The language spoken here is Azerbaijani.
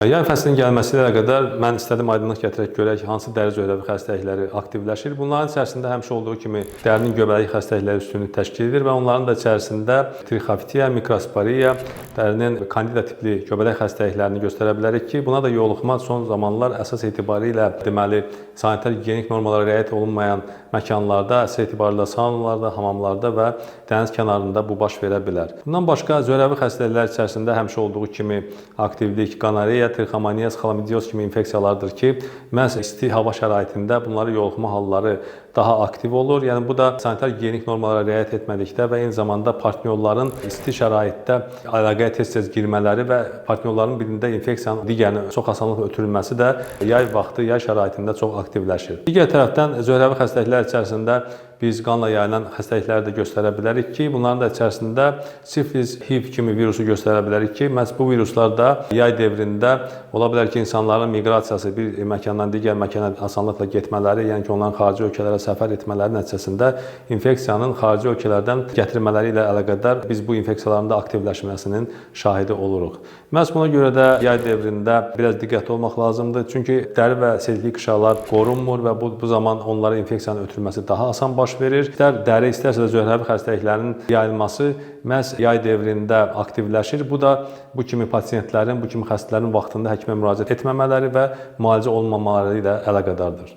Yay fəslinin gəlməsi ilə qədər mən istədim aydınlıq gətirək görək hansı dəri zöhrəvi xəstəlikləri aktivləşir. Bunların içərisində həmişə olduğu kimi dərinin göbələyi xəstəlikləri üstünlük təşkil edir və onların da içərisində trixofitiya, mikrosporiya, dərinin kandida tipli göbələk xəstəliklərini göstərə bilərik ki, buna da yoluxma son zamanlar əsas etibarilə deməli sanitar gigiyenik normalara riayət olunmayan məkanlarda, əsas etibarilə saunalarda, hamamlarda və dəniz kənarında bu baş verə bilər. Bundan başqa zöhrəvi xəstəliklər içərisində həmişə olduğu kimi aktivlik, gonoreya, trixomoniyaz, xlamidioz kimi infeksiyalardır ki, məhz isti hava şəraitində bunları yoluxma halları daha aktiv olur. Yəni bu da sanitar gigiyenik normalara riayət etmədikdə və eyni zamanda partnyorların isti şəraitdə əlaqəyə tez-tez girmələri və partnyorların birində infeksiyanın digərinə çox asanlıqla ötürülməsi də yay vaxtı, yay şəraitində çox aktivləşir. Digər tərəfdən zöhrəvi xəstəliklər içərisində biz qanla yayılan xəstəlikləri də göstərə bilərik ki, bunların da içərisində siflis, HIV kimi virusu göstərə bilərik ki, məhz bu viruslar da yay dövründə ola bilər ki, insanların miqrasiyası bir məkandan digər məkana asanlıqla getmələri, yəni ki, onların xarici ölkələrə səfər etmələri nəticəsində infeksiyanın xarici ölkələrdən gətirmələri ilə əlaqədar biz bu infeksiyaların da aktivləşməsinin şahidi oluruq. Məhz buna görə də yay dövründə biraz diqqətli olmaq lazımdır. Çünki dəri və selülit qışalar qorunmur və bu zaman onlara infeksiyanın ötürülməsi daha asan baş verir. İstər dəri, istərsə də zöhrəvi xəstəliklərin yayılması məhz yay dövründə aktivləşir. Bu da bu kimi pasientlərin, bu kimi xəstələrin vaxtında həkimə müraciət etməmələri və müalicə olunmamaları ilə əlaqədardır.